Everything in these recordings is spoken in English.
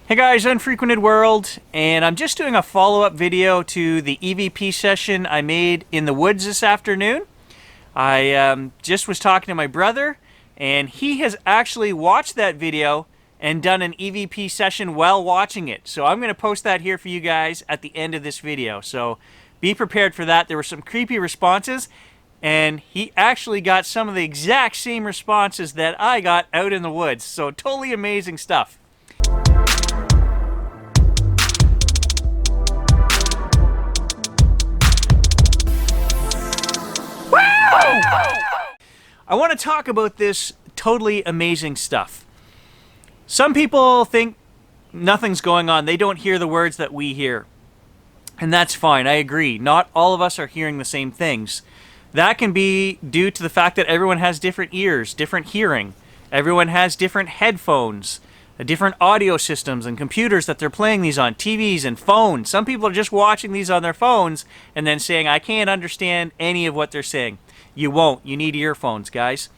Hey guys, Unfrequented World, and I'm just doing a follow-up video to the EVP session I made in the woods this afternoon. I just was talking to my brother, and he has actually watched that video and done an EVP session while watching it. So I'm going to post that here for you guys at the end of this video. So be prepared for that. There were some creepy responses, and he actually got some of the exact same responses that I got out in the woods. So totally amazing stuff. I want to talk about this totally amazing stuff. Some people think nothing's going on. They don't hear the words that we hear. And that's fine. I agree. Not all of us are hearing the same things. That can be due to the fact that everyone has different ears, different hearing. Everyone has different headphones, different audio systems and computers that they're playing these on, TVs and phones. Some people are just watching these on their phones and then saying, I can't understand any of what they're saying. You won't. You need earphones, guys.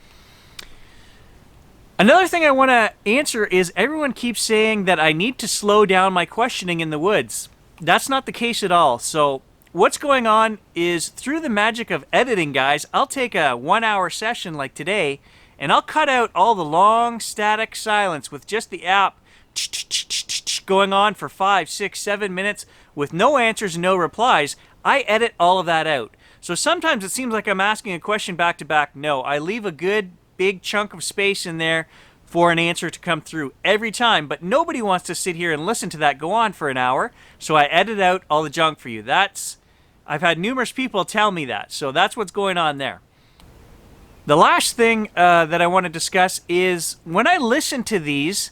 Another thing I want to answer is everyone keeps saying that I need to slow down my questioning in the woods. That's not the case at all. So what's going on is through the magic of editing, guys, I'll take a 1-hour session like today, and I'll cut out all the long static silence with just the app going on for 5, 6, 7 minutes with no answers and no replies. I edit all of that out. So sometimes it seems like I'm asking a question back to back. No, I leave a good big chunk of space in there for an answer to come through every time, but nobody wants to sit here and listen to that go on for an hour, so I edit out all the junk for you. I've had numerous people tell me that, so that's what's going on there. The last thing that I want to discuss is when I listen to these,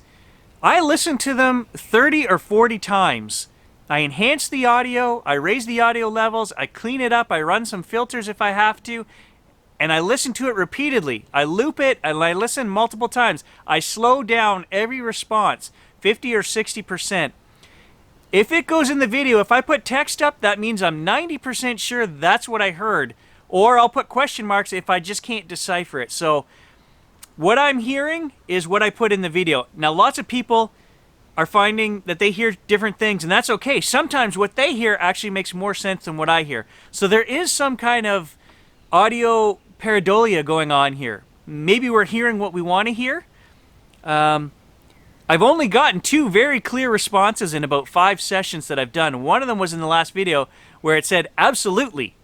I listen to them 30 or 40 times. I enhance the audio, I raise the audio levels, I clean it up, I run some filters if I have to, and I listen to it repeatedly. I loop it and I listen multiple times. I slow down every response, 50 or 60%. If it goes in the video, if I put text up, that means I'm 90% sure that's what I heard. Or I'll put question marks if I just can't decipher it. So what I'm hearing is what I put in the video. Now, lots of people are finding that they hear different things, and that's okay. Sometimes what they hear actually makes more sense than what I hear. So there is some kind of audio pareidolia going on here. Maybe we're hearing what we want to hear. I've only gotten 2 very clear responses in about 5 sessions that I've done. One of them was in the last video where it said, absolutely.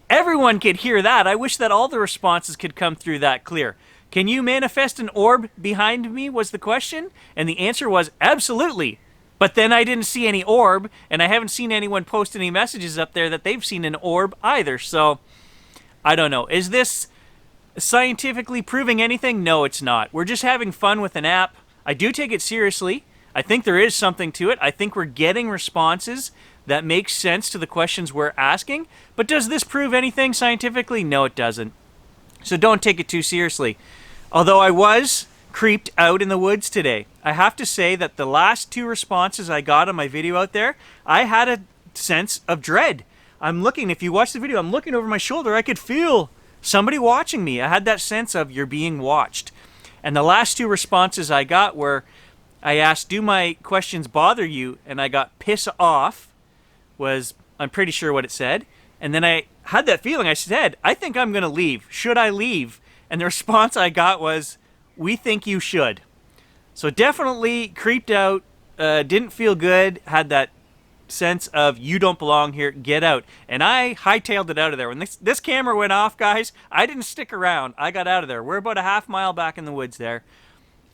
Everyone could hear that. I wish that all the responses could come through that clear. Can you manifest an orb behind me was the question, and the answer was absolutely. But then I didn't see any orb, and I haven't seen anyone post any messages up there that they've seen an orb either. So I don't know. Is this scientifically proving anything? No, it's not. We're just having fun with an app. I do take it seriously. I think there is something to it. I think we're getting responses that make sense to the questions we're asking. But does this prove anything scientifically? No, it doesn't. So don't take it too seriously. Although I was creeped out in the woods today. I have to say that the last 2 responses I got on my video out there, I had a sense of dread. I'm looking, if you watch the video, I'm looking over my shoulder. I could feel somebody watching me. I had that sense of you're being watched. And the last 2 responses I got were, I asked, do my questions bother you? And I got piss off, was, I'm pretty sure what it said. And then I had that feeling. I said, I think I'm going to leave. Should I leave? And the response I got was, we think you should. So definitely creeped out, didn't feel good, had that sense of you don't belong here, get out. And I hightailed it out of there. When this camera went off, guys, I didn't stick around. I got out of there. We're about a half mile back in the woods there.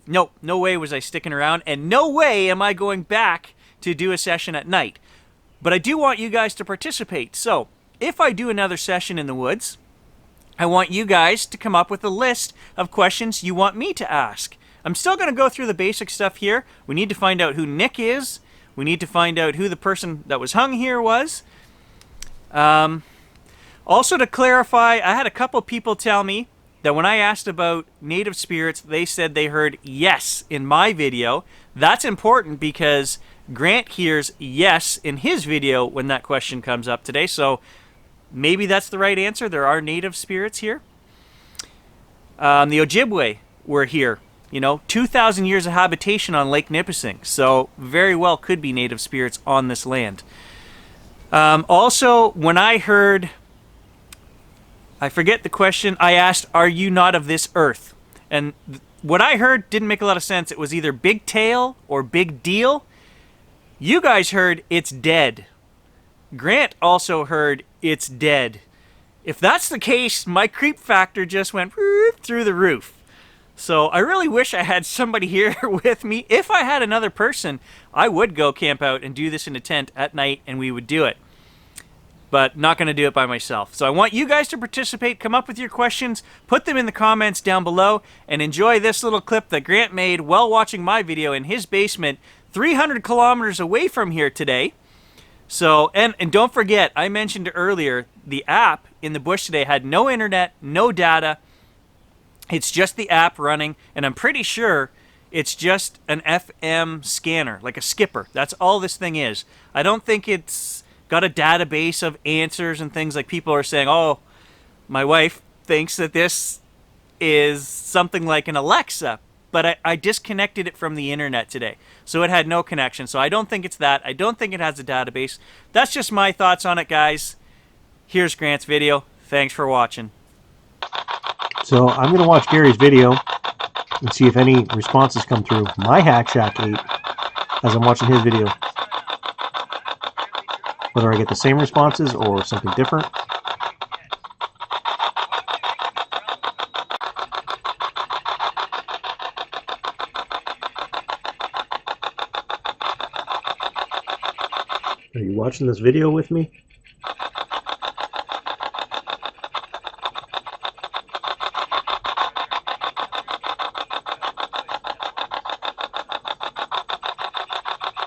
Nope, no way was I sticking around, and no way am I going back to do a session at night. But I do want you guys to participate. So if I do another session in the woods, I want you guys to come up with a list of questions you want me to ask. I'm still going to go through the basic stuff here. We need to find out who Nick is. We need to find out who the person that was hung here was. Also to clarify, I had a couple people tell me that when I asked about native spirits, they said they heard yes in my video. That's important because Grant hears yes in his video when that question comes up today. So maybe that's the right answer. There are native spirits here. The Ojibwe were here. You know, 2,000 years of habitation on Lake Nipissing, so very well could be native spirits on this land. Also, when I heard, I forget the question, I asked, "Are you not of this earth?" And what I heard didn't make a lot of sense. It was either big tail or big deal. You guys heard, "It's dead." Grant also heard, "It's dead." If that's the case, my creep factor just went through the roof. So I really wish I had somebody here with me. If I had another person, I would go camp out and do this in a tent at night, and we would do it. But not going to do it by myself. So I want you guys to participate. Come up with your questions. Put them in the comments down below. And enjoy this little clip that Grant made while watching my video in his basement 300 kilometers away from here today. So, and don't forget, I mentioned earlier, the app in the bush today had no internet, no data. It's just the app running, and I'm pretty sure it's just an FM scanner, like a skipper. That's all this thing is. I don't think it's got a database of answers and things like people are saying. Oh, my wife thinks that this is something like an Alexa, but I disconnected it from the internet today, so it had no connection. So I don't think it's that. I don't think it has a database. That's just my thoughts on it, guys. Here's Grant's video. Thanks for watching. So I'm going to watch Gary's video and see if any responses come through my Hack Shack 8 as I'm watching his video. Whether I get the same responses or something different. Are you watching this video with me?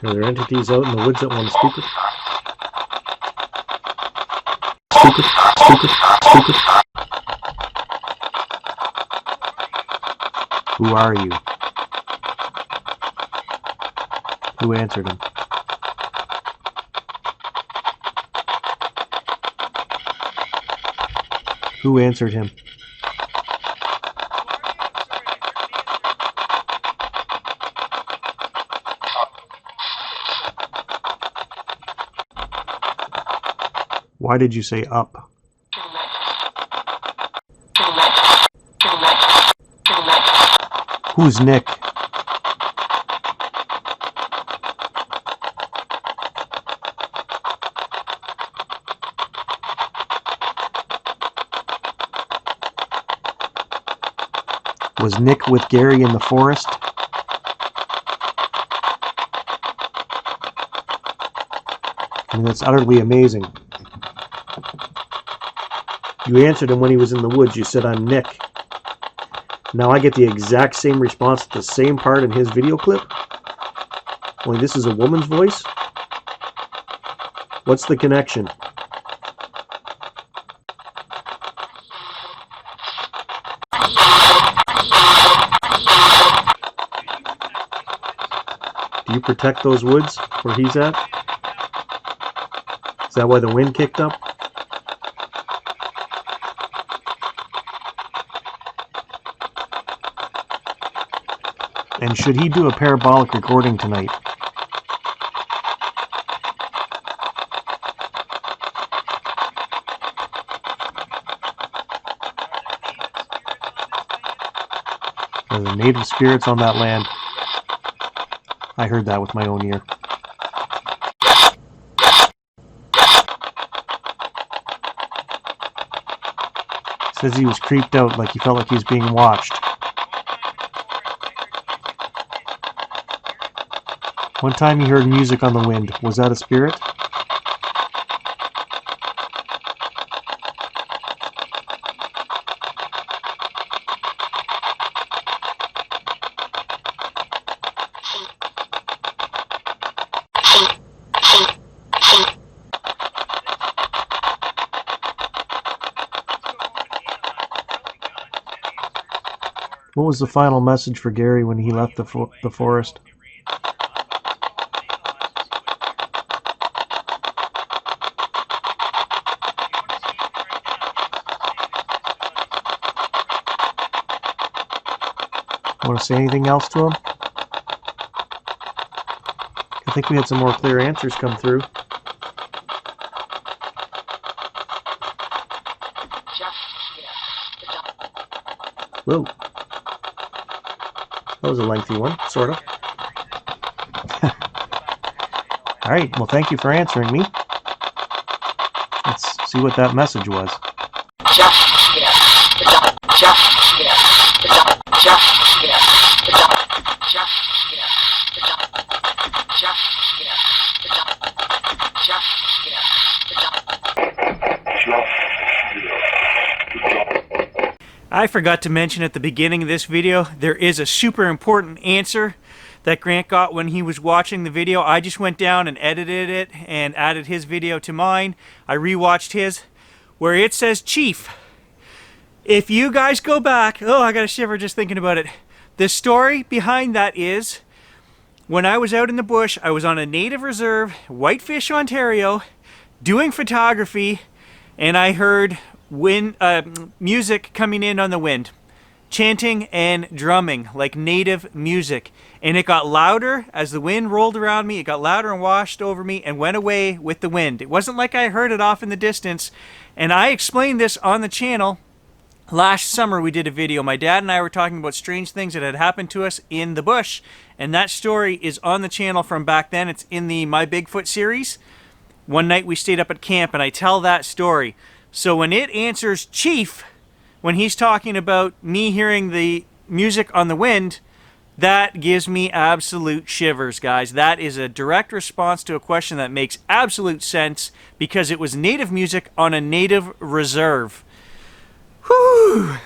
Are there entities out in the woods that want to speak with? Speak it. Who are you? Who answered him? Who answered him? Why did you say up? Who's Nick? Was Nick with Gary in the forest? I mean, that's utterly amazing. You answered him when he was in the woods. You said, "I'm Nick." Now I get the exact same response at the same part in his video clip. Only this is a woman's voice. What's the connection? Do you protect those woods where he's at? Is that why the wind kicked up? And should he do a parabolic recording tonight? Are there native spirits on that land? I heard that with my own ear. Says he was creeped out, like he felt like he was being watched. One time he heard music on the wind. Was that a spirit? What was the final message for Gary when he left the forest? Want to say anything else to him? I think we had some more clear answers come through. Whoa. That was a lengthy one, sort of. All right, well, thank you for answering me. Let's see what that message was. I forgot to mention at the beginning of this video, there is a super important answer that Grant got when he was watching the video. I just went down and edited it and added his video to mine. I rewatched his, where it says Chief. If you guys go back, oh, I got a shiver just thinking about it. The story behind that is, when I was out in the bush, I was on a native reserve, Whitefish, Ontario, doing photography, and I heard music coming in on the wind, chanting and drumming like native music, and it got louder as the wind rolled around me. It got louder and washed over me and went away with the wind. It wasn't like I heard it off in the distance, and I explained this on the channel. Last summer we did a video. My dad and I were talking about strange things that had happened to us in the bush, and that story is on the channel from back then. It's in the My Bigfoot series. One night we stayed up at camp and I tell that story. So when it answers Chief, when he's talking about me hearing the music on the wind, that gives me absolute shivers, guys. That is a direct response to a question that makes absolute sense because it was native music on a native reserve. Whew!